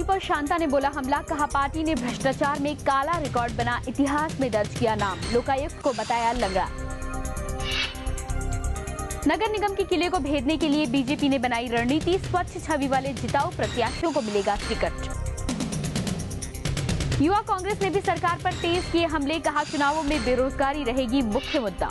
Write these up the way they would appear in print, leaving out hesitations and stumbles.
Party पर शांता ने बोला हमला, कहा पार्टी ने भ्रष्टाचार में काला रिकॉर्ड बना इतिहास में दर्ज किया नाम, लोकायुक्त को बताया लंगड़ा। नगर निगम के किले को भेदने के लिए बीजेपी ने बनाई रणनीति, स्वच्छ छवि वाले जिताऊ प्रत्याशियों को मिलेगा टिकट। युवा कांग्रेस ने भी सरकार पर तेज किए हमले, कहा चुनावों में बेरोजगारी रहेगी मुख्य मुद्दा।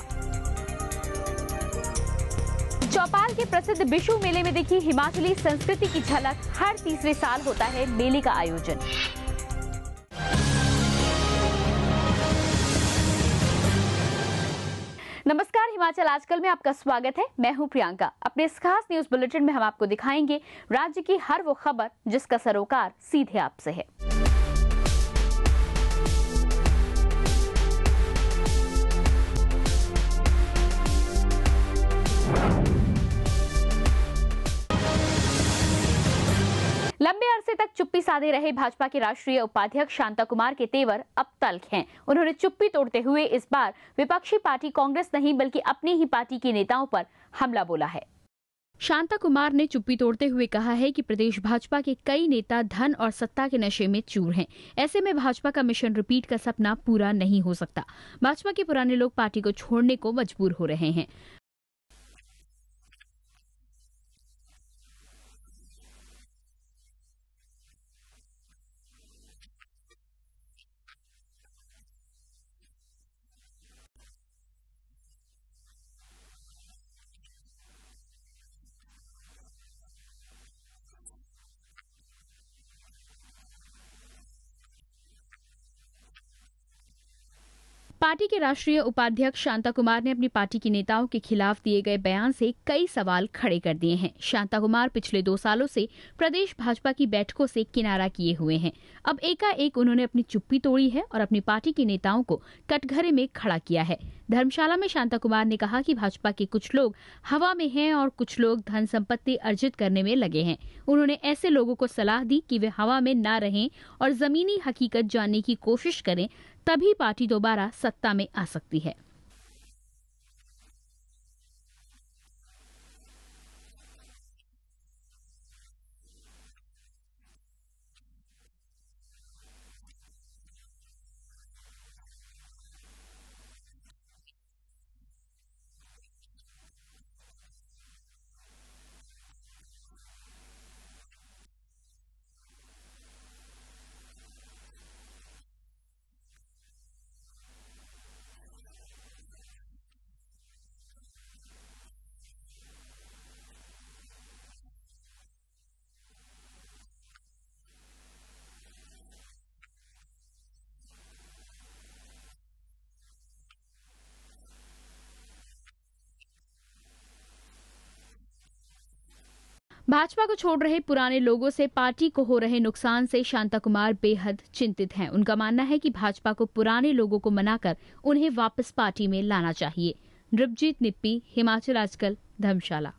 चौपाल के प्रसिद्ध बिशु मेले में देखी हिमाचली संस्कृति की झलक, हर तीसरे साल होता है मेले का आयोजन। नमस्कार, हिमाचल आजकल में आपका स्वागत है। मैं हूं प्रियंका। अपने इस खास न्यूज बुलेटिन में हम आपको दिखाएंगे राज्य की हर वो खबर जिसका सरोकार सीधे आपसे है। लंबे अरसे तक चुप्पी साधे रहे भाजपा के राष्ट्रीय उपाध्यक्ष शांता कुमार के तेवर अब तल्ख हैं। उन्होंने चुप्पी तोड़ते हुए इस बार विपक्षी पार्टी कांग्रेस नहीं बल्कि अपनी ही पार्टी के नेताओं पर हमला बोला है। शांता कुमार ने चुप्पी तोड़ते हुए कहा है कि प्रदेश भाजपा के कई नेता धन और सत्ता के नशे में चूर हैं। ऐसे में भाजपा का मिशन रिपीट का सपना पूरा नहीं हो सकता। भाजपा के पुराने लोग पार्टी को छोड़ने को मजबूर हो रहे हैं। पार्टी के राष्ट्रीय उपाध्यक्ष शांता कुमार ने अपनी पार्टी के नेताओं के खिलाफ दिए गए बयान से कई सवाल खड़े कर दिए हैं। शांता कुमार पिछले 2 सालों से प्रदेश भाजपा की बैठकों से किनारा किए हुए हैं। अब एकाएक उन्होंने अपनी चुप्पी तोड़ी है और अपनी पार्टी के नेताओं को कटघरे में खड़ा किया है। धर्मशाला में शांता कुमार ने कहा कि भाजपा के कुछ लोग हवा में हैं और कुछ लोग धन संपत्ति अर्जित करने में लगे हैं। उन्होंने ऐसे लोगों को सलाह दी कि वे हवा में न रहें और जमीनी हकीकत जानने की कोशिश करें, तभी पार्टी दोबारा सत्ता में आ सकती है। भाजपा को छोड़ रहे पुराने लोगों से पार्टी को हो रहे नुकसान से शांता कुमार बेहद चिंतित हैं। उनका मानना है कि भाजपा को पुराने लोगों को मनाकर उन्हें वापस पार्टी में लाना चाहिए। नृपजीत निप्पी, हिमाचल आजकल, धर्मशाला।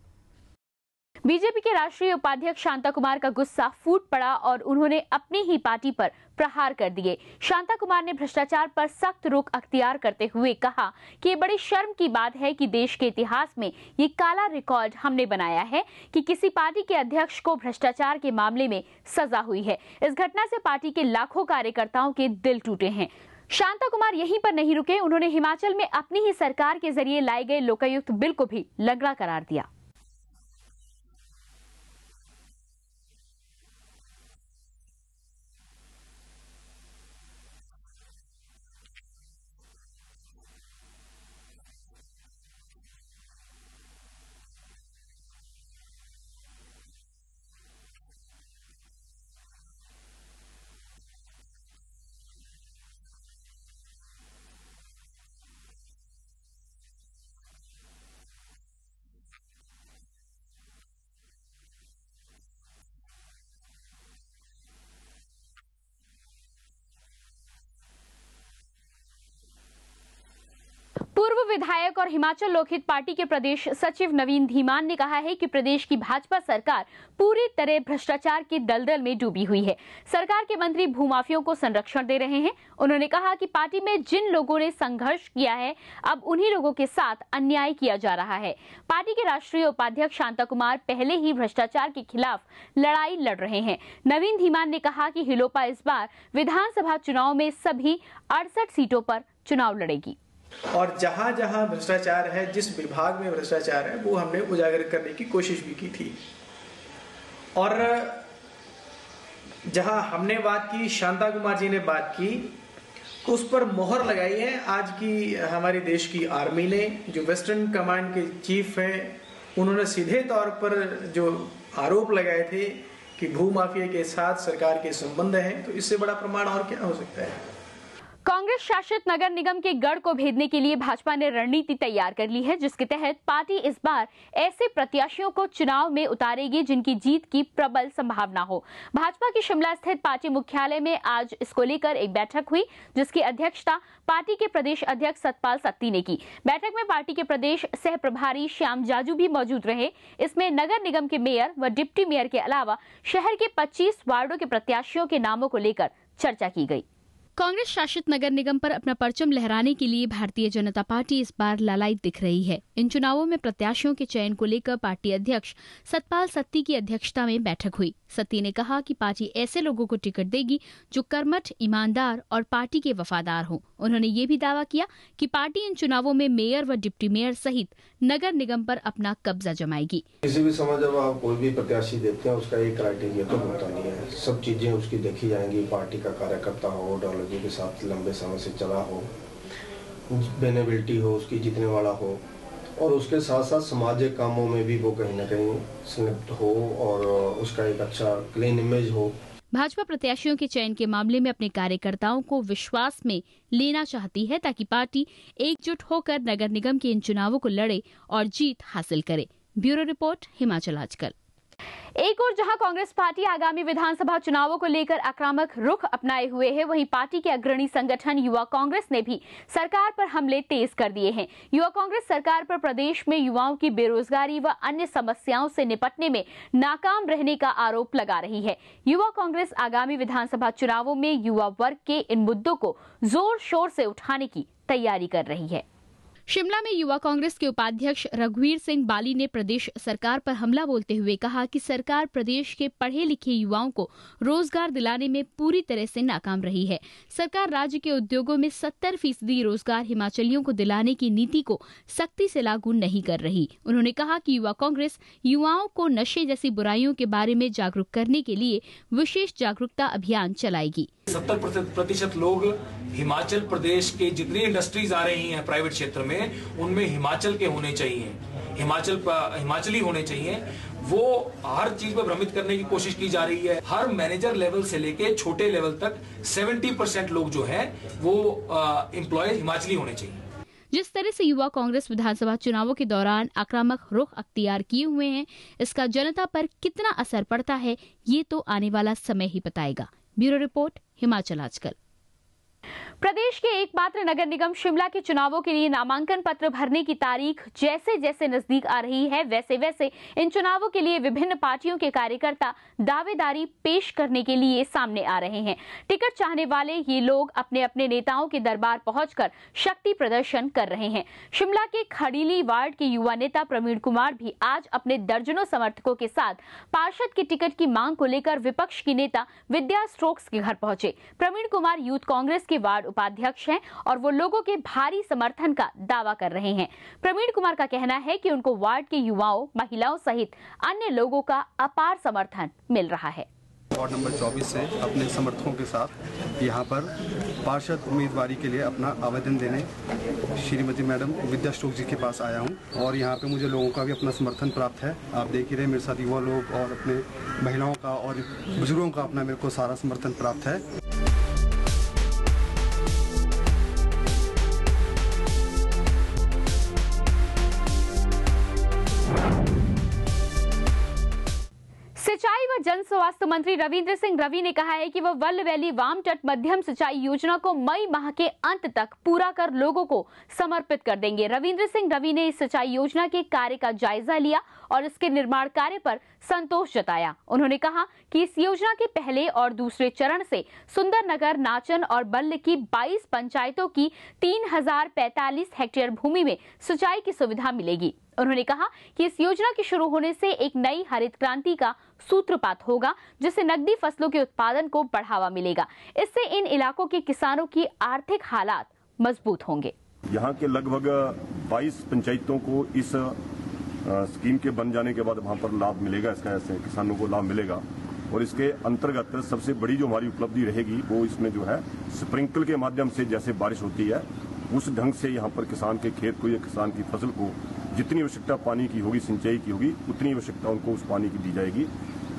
बीजेपी के राष्ट्रीय उपाध्यक्ष शांता कुमार का गुस्सा फूट पड़ा और उन्होंने अपनी ही पार्टी पर प्रहार कर दिए। शांता कुमार ने भ्रष्टाचार पर सख्त रुख अख्तियार करते हुए कहा कि ये बड़ी शर्म की बात है कि देश के इतिहास में ये काला रिकॉर्ड हमने बनाया है कि किसी पार्टी के अध्यक्ष को भ्रष्टाचार के मामले में सजा हुई है। इस घटना से पार्टी के लाखों कार्यकर्ताओं के दिल टूटे हैं। शांता कुमार यहीं पर नहीं रुके, उन्होंने हिमाचल में अपनी ही सरकार के जरिए लाए गए लोकायुक्त बिल को भी लंगड़ा करार दिया। विधायक और हिमाचल लोकहित पार्टी के प्रदेश सचिव नवीन धीमान ने कहा है कि प्रदेश की भाजपा सरकार पूरी तरह भ्रष्टाचार के दलदल में डूबी हुई है। सरकार के मंत्री भूमाफियों को संरक्षण दे रहे हैं। उन्होंने कहा कि पार्टी में जिन लोगों ने संघर्ष किया है, अब उन्हीं लोगों के साथ अन्याय किया जा रहा है। पार्टी के राष्ट्रीय उपाध्यक्ष शांता कुमार पहले ही भ्रष्टाचार के खिलाफ लड़ाई लड़ रहे हैं। नवीन धीमान ने कहा कि हिलोपा इस बार विधानसभा चुनाव में सभी 68 सीटों पर चुनाव लड़ेगी और जहां जहां भ्रष्टाचार है, जिस विभाग में भ्रष्टाचार है, वो हमने उजागर करने की कोशिश भी की थी। और जहां हमने बात की, शांता कुमार जी ने बात की, उस पर मोहर लगाई है आज की हमारे देश की आर्मी ने। जो वेस्टर्न कमांड के चीफ हैं, उन्होंने सीधे तौर पर जो आरोप लगाए थे कि भूमाफिया के साथ सरकार के संबंध हैं, तो इससे बड़ा प्रमाण और क्या हो सकता है। कांग्रेस शासित नगर निगम के गढ़ को भेदने के लिए भाजपा ने रणनीति तैयार कर ली है, जिसके तहत पार्टी इस बार ऐसे प्रत्याशियों को चुनाव में उतारेगी जिनकी जीत की प्रबल संभावना हो। भाजपा की शिमला स्थित पार्टी मुख्यालय में आज इसको लेकर एक बैठक हुई, जिसकी अध्यक्षता पार्टी के प्रदेश अध्यक्ष सतपाल सत्ती ने की। बैठक में पार्टी के प्रदेश सह प्रभारी श्याम जाजू भी मौजूद रहे। इसमें नगर निगम के मेयर व डिप्टी मेयर के अलावा शहर के 25 वार्डों के प्रत्याशियों के नामों को लेकर चर्चा की गई। कांग्रेस शासित नगर निगम पर अपना परचम लहराने के लिए भारतीय जनता पार्टी इस बार लालायित दिख रही है। इन चुनावों में प्रत्याशियों के चयन को लेकर पार्टी अध्यक्ष सतपाल सत्ती की अध्यक्षता में बैठक हुई। सत्ती ने कहा कि पार्टी ऐसे लोगों को टिकट देगी जो कर्मठ, ईमानदार और पार्टी के वफादार हों। उन्होंने ये भी दावा किया कि पार्टी इन चुनावों में मेयर व डिप्टी मेयर सहित नगर निगम पर अपना कब्जा जमाएगी। किसी भी समय जब आप कोई भी प्रत्याशी देखते हैं, उसका एक क्राइटेरिया तो होता नहीं है। सब चीजें उसकी देखी जाएंगी। पार्टी का कार्यकर्ता हो, आइडियोलॉजी के साथ लंबे समय से चला हो, बेनेबिलिटी हो, उसकी जीतने वाला हो, और उसके साथ साथ सामाजिक कामों में भी वो कहीं ना कहीं संलिप्त हो और उसका एक अच्छा क्लीन इमेज हो। भाजपा प्रत्याशियों के चयन के मामले में अपने कार्यकर्ताओं को विश्वास में लेना चाहती है, ताकि पार्टी एकजुट होकर नगर निगम के इन चुनावों को लड़े और जीत हासिल करे। ब्यूरो रिपोर्ट, हिमाचल आजकल। एक और जहां कांग्रेस पार्टी आगामी विधानसभा चुनावों को लेकर आक्रामक रुख अपनाए हुए है, वहीं पार्टी के अग्रणी संगठन युवा कांग्रेस ने भी सरकार पर हमले तेज कर दिए हैं। युवा कांग्रेस सरकार पर प्रदेश में युवाओं की बेरोजगारी व अन्य समस्याओं से निपटने में नाकाम रहने का आरोप लगा रही है। युवा कांग्रेस आगामी विधानसभा चुनावों में युवा वर्ग के इन मुद्दों को जोर शोर से उठाने की तैयारी कर रही है। शिमला में युवा कांग्रेस के उपाध्यक्ष रघुवीर सिंह बाली ने प्रदेश सरकार पर हमला बोलते हुए कहा कि सरकार प्रदेश के पढ़े लिखे युवाओं को रोजगार दिलाने में पूरी तरह से नाकाम रही है। सरकार राज्य के उद्योगों में 70% रोजगार हिमाचलियों को दिलाने की नीति को सख्ती से लागू नहीं कर रही। उन्होंने कहा कि युवा कांग्रेस युवाओं को नशे जैसी बुराइयों के बारे में जागरूक करने के लिए विशेष जागरूकता अभियान चलाएगी। 70% लोग हिमाचल प्रदेश के जितनी इंडस्ट्रीज आ रही हैं प्राइवेट क्षेत्र में, उनमें हिमाचल के होने चाहिए, हिमाचली होने चाहिए। वो हर चीज में भ्रमित करने की कोशिश की जा रही है। हर मैनेजर लेवल से लेके छोटे लेवल तक 70% लोग जो हैं वो एम्प्लॉय हिमाचली होने चाहिए। जिस तरह से युवा कांग्रेस विधानसभा चुनावों के दौरान आक्रामक रुख अख्तियार किए हुए हैं, इसका जनता पर कितना असर पड़ता है, ये तो आने वाला समय ही बताएगा। ब्यूरो रिपोर्ट, हिमाचल आजकल। प्रदेश के एकमात्र नगर निगम शिमला के चुनावों के लिए नामांकन पत्र भरने की तारीख जैसे जैसे नजदीक आ रही है, वैसे वैसे इन चुनावों के लिए विभिन्न पार्टियों के कार्यकर्ता दावेदारी पेश करने के लिए सामने आ रहे हैं। टिकट चाहने वाले ये लोग अपने अपने नेताओं के दरबार पहुंचकर शक्ति प्रदर्शन कर रहे हैं। शिमला के खड़ीली वार्ड के युवा नेता प्रवीण कुमार भी आज अपने दर्जनों समर्थकों के साथ पार्षद की टिकट की मांग को लेकर विपक्ष की नेता विद्या स्टोक्स के घर पहुंचे। प्रवीण कुमार यूथ कांग्रेस के वार्ड उपाध्यक्ष हैं और वो लोगों के भारी समर्थन का दावा कर रहे हैं। प्रवीण कुमार का कहना है कि उनको वार्ड के युवाओं, महिलाओं सहित अन्य लोगों का अपार समर्थन मिल रहा है। वार्ड नंबर 24 से अपने समर्थकों के साथ यहाँ पर पार्षद उम्मीदवारी के लिए अपना आवेदन देने श्रीमती मैडम विद्या स्टोक्स जी के पास आया हूँ और यहाँ पे मुझे लोगों का भी अपना समर्थन प्राप्त है। आप देख ही रहे मेरे साथ युवा लोग और अपने महिलाओं का और बुजुर्गों का अपना मेरे को सारा समर्थन प्राप्त है। सिंचाई व जन स्वास्थ्य मंत्री रविंद्र सिंह रवि ने कहा है कि वह वल्ल वैली वाम तट मध्यम सिंचाई योजना को मई माह के अंत तक पूरा कर लोगों को समर्पित कर देंगे। रविंद्र सिंह रवि ने इस सिंचाई योजना के कार्य का जायजा लिया और इसके निर्माण कार्य पर संतोष जताया। उन्होंने कहा कि इस योजना के पहले और दूसरे चरण से सुंदरनगर, नाचन और बल्ल की 22 पंचायतों की 3045 हेक्टेयर भूमि में सिंचाई की सुविधा मिलेगी। उन्होंने कहा कि इस योजना के शुरू होने से एक नई हरित क्रांति का सूत्रपात होगा, जिससे नकदी फसलों के उत्पादन को बढ़ावा मिलेगा। इससे इन इलाकों के किसानों की आर्थिक हालात मजबूत होंगे। यहाँ के लगभग 22 पंचायतों को इस स्कीम के बन जाने के बाद वहाँ पर लाभ मिलेगा, इसका ऐसे किसानों को लाभ मिलेगा। और इसके अंतर्गत सबसे बड़ी जो हमारी उपलब्धि रहेगी वो इसमें जो है स्प्रिंकल के माध्यम से जैसे बारिश होती है उस ढंग से यहाँ पर किसान के खेत को या किसान की फसल को जितनी आवश्यकता पानी की होगी, सिंचाई की होगी, उतनी आवश्यकता उनको उस पानी की दी जाएगी।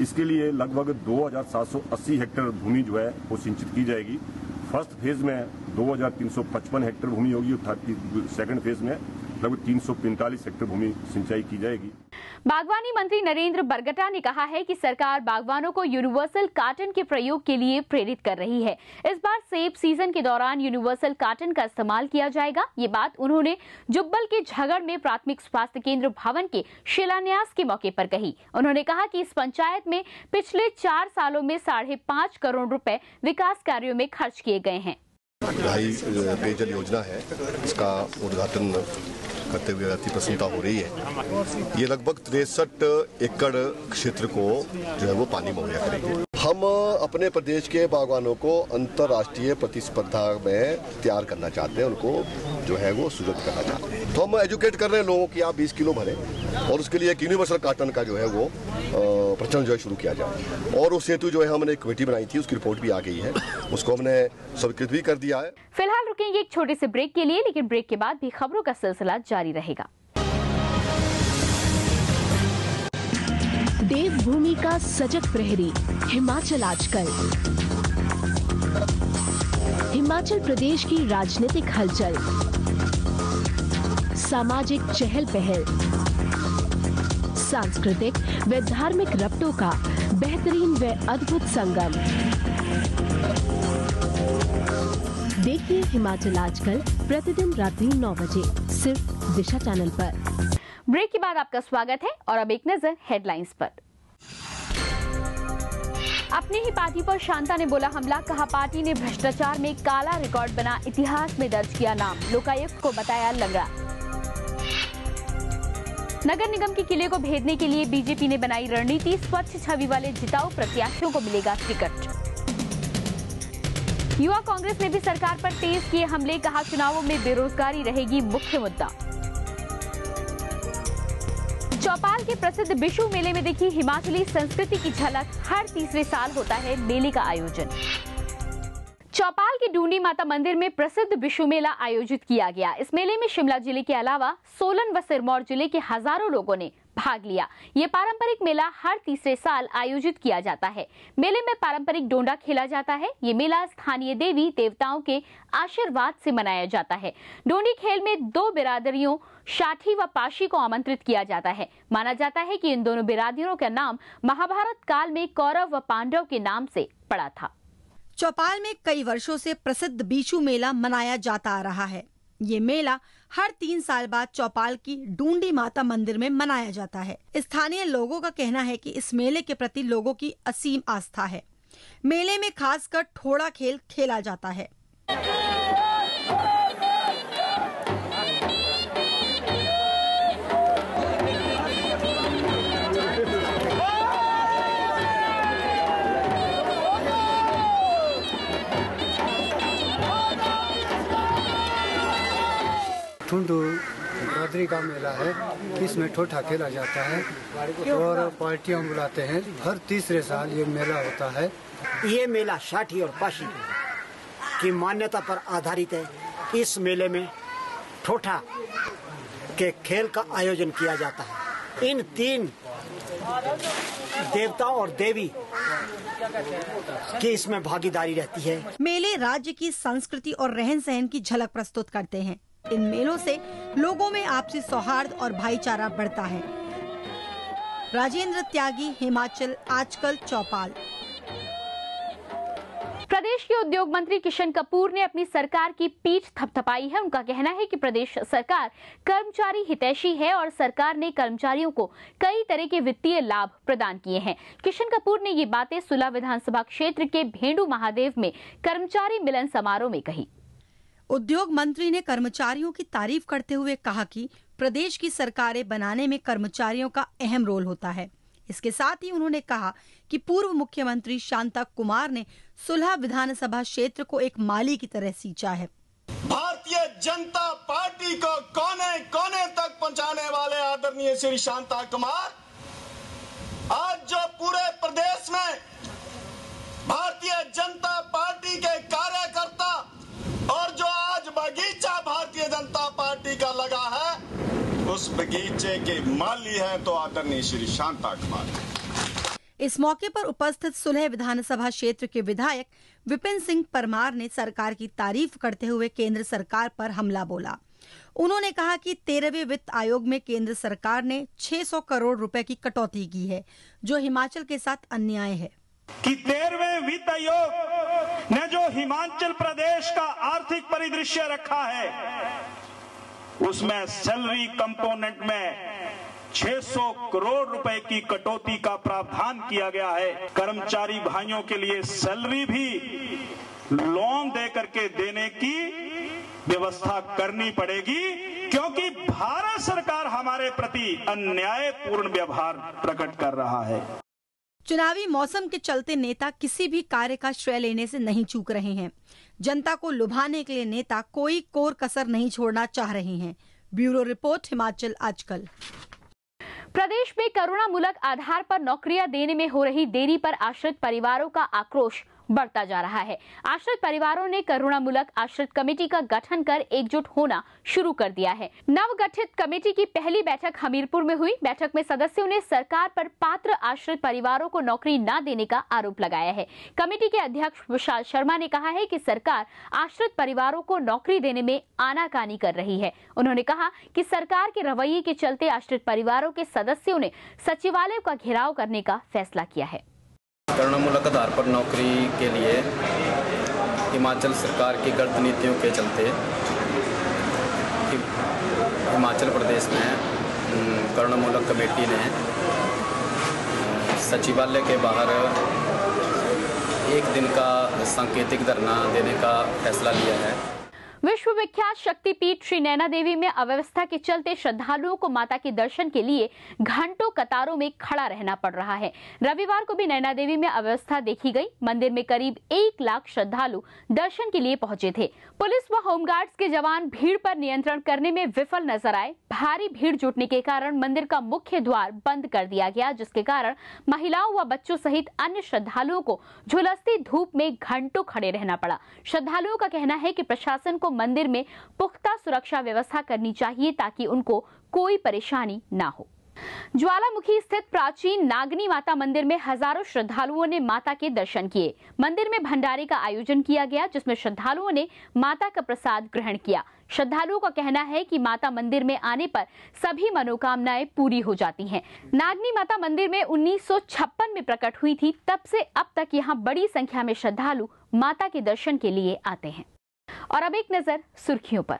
इसके लिए लगभग 2780 हेक्टेयर भूमि जो है वो सिंचित की जाएगी। फर्स्ट फेज में 2355 हेक्टेयर भूमि होगी और सेकंड फेज में लगभग 345 हेक्टेयर भूमि सिंचाई की जाएगी। बागवानी मंत्री नरेंद्र बरगटा ने कहा है कि सरकार बागवानों को यूनिवर्सल कार्टन के प्रयोग के लिए प्रेरित कर रही है। इस बार सेब सीजन के दौरान यूनिवर्सल कार्टन का इस्तेमाल किया जाएगा। ये बात उन्होंने जुब्बल के झगड़ में प्राथमिक स्वास्थ्य केंद्र भवन के शिलान्यास के मौके पर कही। उन्होंने कहा कि इस पंचायत में पिछले 4 सालों में 5.5 करोड़ रुपए विकास कार्यों में खर्च किए गए हैं। पेयजल योजना है, इसका उद्घाटन करते हुए अति प्रसन्नता हो रही है। ये लगभग 63 एकड़ क्षेत्र को जो है वो पानी मुहैया करेंगे। हम अपने प्रदेश के बागवानों को अंतर्राष्ट्रीय प्रतिस्पर्धा में तैयार करना चाहते हैं, उनको जो है वो सुदृढ़ करना चाहते हैं। तो हम एजुकेट कर रहे हैं लोगों की, आप 20 किलो भरें और उसके लिए एक यूनिवर्सल कार्टन का जो है वो प्रचलन जो है शुरू किया जाए। और उस हेतु जो है हमने एक कमेटी बनाई थी, उसकी रिपोर्ट भी आ गई है, उसको हमने स्वीकृत भी कर दिया है। फिलहाल रुकेंगे एक छोटे से ब्रेक के लिए, लेकिन ब्रेक के बाद भी खबरों का सिलसिला जारी रहेगा। देवभूमि का सजग प्रहरी हिमाचल आजकल। हिमाचल प्रदेश की राजनीतिक हलचल, सामाजिक चहल पहल, सांस्कृतिक व धार्मिक रबतों का बेहतरीन व अद्भुत संगम। देखिए हिमाचल आजकल प्रतिदिन रात्रि 9 बजे सिर्फ दिशा चैनल पर। ब्रेक के बाद आपका स्वागत है और अब एक नजर हेडलाइंस पर। अपनी ही पार्टी पर शांता ने बोला हमला, कहा पार्टी ने भ्रष्टाचार में काला रिकॉर्ड बना इतिहास में दर्ज किया नाम, लोकायुक्त को बताया लंगड़ा। नगर निगम के किले को भेदने के लिए बीजेपी ने बनाई रणनीति, स्वच्छ छवि वाले जिताऊ प्रत्याशियों को मिलेगा टिकट। युवा कांग्रेस ने भी सरकार पर तेज किए हमले, कहा चुनावों में बेरोजगारी रहेगी मुख्य मुद्दा। चौपाल के प्रसिद्ध बिशु मेले में देखी हिमाचली संस्कृति की झलक, हर तीसरे साल होता है मेले का आयोजन। चौपाल के डूंडी माता मंदिर में प्रसिद्ध बिशु मेला आयोजित किया गया। इस मेले में शिमला जिले के अलावा सोलन व सिरमौर जिले के हजारों लोगों ने भाग लिया। ये पारंपरिक मेला हर तीसरे साल आयोजित किया जाता है। मेले में पारंपरिक डोंडा खेला जाता है। ये मेला स्थानीय देवी देवताओं के आशीर्वाद से मनाया जाता है। डोंडी खेल में 2 बिरादरियों शाठी व पाशी को आमंत्रित किया जाता है। माना जाता है कि इन दोनों बिरादरियों का नाम महाभारत काल में कौरव व पांडव के नाम से पड़ा था। चौपाल में कई वर्षों से प्रसिद्ध बिशु मेला मनाया जाता आ रहा है। ये मेला हर 3 साल बाद चौपाल की डूंडी माता मंदिर में मनाया जाता है। स्थानीय लोगों का कहना है कि इस मेले के प्रति लोगों की असीम आस्था है। मेले में खासकर ठोड़ा खेल खेला जाता है। ठुंडू बरादरी का मेला है, इसमें ठोठा खेला जाता है और पार्टियां बुलाते हैं। हर तीसरे साल ये मेला होता है। ये मेला शाठी और पाशी की मान्यता पर आधारित है। इस मेले में ठोठा के खेल का आयोजन किया जाता है। इन 3 देवताओं और देवी की इसमें भागीदारी रहती है। मेले राज्य की संस्कृति और रहन सहन की झलक प्रस्तुत करते हैं। इन मेलों से लोगों में आपसी सौहार्द और भाईचारा बढ़ता है। राजेंद्र त्यागी, हिमाचल आजकल, चौपाल। प्रदेश के उद्योग मंत्री किशन कपूर ने अपनी सरकार की पीठ थपथपाई है। उनका कहना है कि प्रदेश सरकार कर्मचारी हितैषी है और सरकार ने कर्मचारियों को कई तरह के वित्तीय लाभ प्रदान किए हैं। किशन कपूर ने ये बातें सुलह विधानसभा क्षेत्र के भेंडू महादेव में कर्मचारी मिलन समारोह में कही। उद्योग मंत्री ने कर्मचारियों की तारीफ करते हुए कहा कि प्रदेश की सरकारें बनाने में कर्मचारियों का अहम रोल होता है। इसके साथ ही उन्होंने कहा कि पूर्व मुख्यमंत्री शांता कुमार ने सुलह विधानसभा क्षेत्र को एक माली की तरह सींचा है। भारतीय जनता पार्टी को कोने कोने तक पहुंचाने वाले आदरणीय श्री शांता कुमार आज जो पूरे प्रदेश में भारतीय जनता पार्टी के कार्यकर्ता और जो आज बगीचा भारतीय जनता पार्टी का लगा है, उस बगीचे के माली है तो आदरणीय श्री शांता कुमार। इस मौके पर उपस्थित सुलह विधानसभा क्षेत्र के विधायक विपिन सिंह परमार ने सरकार की तारीफ करते हुए केंद्र सरकार पर हमला बोला। उन्होंने कहा कि 13वें वित्त आयोग में केंद्र सरकार ने 600 करोड़ रुपए की कटौती की है, जो हिमाचल के साथ अन्याय है। कि 13वें वित्त आयोग ने जो हिमाचल प्रदेश का आर्थिक परिदृश्य रखा है, उसमें सैलरी कंपोनेंट में 600 करोड़ रुपए की कटौती का प्रावधान किया गया है। कर्मचारी भाइयों के लिए सैलरी भी लोन दे करके देने की व्यवस्था करनी पड़ेगी, क्योंकि भारत सरकार हमारे प्रति अन्यायपूर्ण व्यवहार प्रकट कर रहा है। चुनावी मौसम के चलते नेता किसी भी कार्य का श्रेय लेने से नहीं चूक रहे हैं। जनता को लुभाने के लिए नेता कोई कोर कसर नहीं छोड़ना चाह रहे हैं। ब्यूरो रिपोर्ट, हिमाचल आजकल। प्रदेश में करुणामूलक आधार पर नौकरियां देने में हो रही देरी पर आश्रित परिवारों का आक्रोश बढ़ता जा रहा है। आश्रित परिवारों ने करुणामूलक आश्रित कमेटी का गठन कर एकजुट होना शुरू कर दिया है। नवगठित कमेटी की पहली बैठक हमीरपुर में हुई। बैठक में सदस्यों ने सरकार पर पात्र आश्रित परिवारों को नौकरी न देने का आरोप लगाया है। कमेटी के अध्यक्ष विशाल शर्मा ने कहा है कि सरकार आश्रित परिवारों को नौकरी देने में आनाकानी कर रही है। उन्होंने कहा कि सरकार के रवैये के चलते आश्रित परिवारों के सदस्यों ने सचिवालय का घेराव करने का फैसला किया है। करुणामूलक आधार पर नौकरी के लिए हिमाचल सरकार की गलत नीतियों के चलते हिमाचल प्रदेश में करुणामूलक कमेटी ने सचिवालय के बाहर एक दिन का सांकेतिक धरना देने का फैसला लिया है। विश्व विख्यात शक्तिपीठ श्री नैना देवी में अव्यवस्था के चलते श्रद्धालुओं को माता के दर्शन के लिए घंटों कतारों में खड़ा रहना पड़ रहा है। रविवार को भी नैना देवी में अव्यवस्था देखी गई। मंदिर में करीब 1 लाख श्रद्धालु दर्शन के लिए पहुंचे थे। पुलिस व होमगार्ड्स के जवान भीड़ पर नियंत्रण करने में विफल नजर आए। भारी भीड़ जुटने के कारण मंदिर का मुख्य द्वार बंद कर दिया गया, जिसके कारण महिलाओं व बच्चों सहित अन्य श्रद्धालुओं को झुलसती धूप में घंटों खड़े रहना पड़ा। श्रद्धालुओं का कहना है कि प्रशासन को मंदिर में पुख्ता सुरक्षा व्यवस्था करनी चाहिए ताकि उनको कोई परेशानी ना हो। ज्वालामुखी स्थित प्राचीन नागनी माता मंदिर में हजारों श्रद्धालुओं ने माता के दर्शन किए। मंदिर में भंडारे का आयोजन किया गया, जिसमें श्रद्धालुओं ने माता का प्रसाद ग्रहण किया। श्रद्धालुओं का कहना है कि माता मंदिर में आने पर सभी मनोकामनाएं पूरी हो जाती हैं। नागनी माता मंदिर में 1956 में प्रकट हुई थी। तब से अब तक यहाँ बड़ी संख्या में श्रद्धालु माता के दर्शन के लिए आते हैं। और अब एक नजर सुर्खियों पर।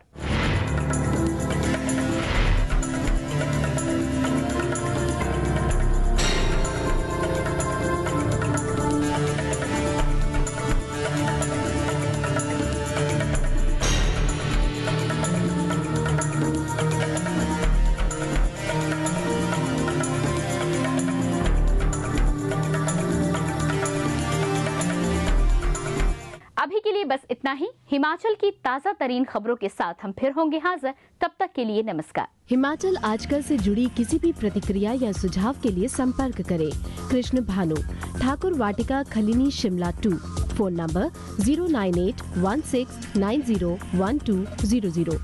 अभी के लिए बस इतना ही। हिमाचल की ताज़ा तरीन खबरों के साथ हम फिर होंगे हाजिर। तब तक के लिए नमस्कार। हिमाचल आजकल से जुड़ी किसी भी प्रतिक्रिया या सुझाव के लिए संपर्क करें कृष्ण भानु, ठाकुर वाटिका, खलीनी, शिमला 2। Phone number 09816901200,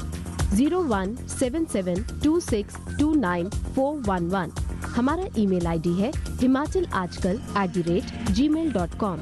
017726294111। हमारा email ID है himachalaajkal@gmail.com।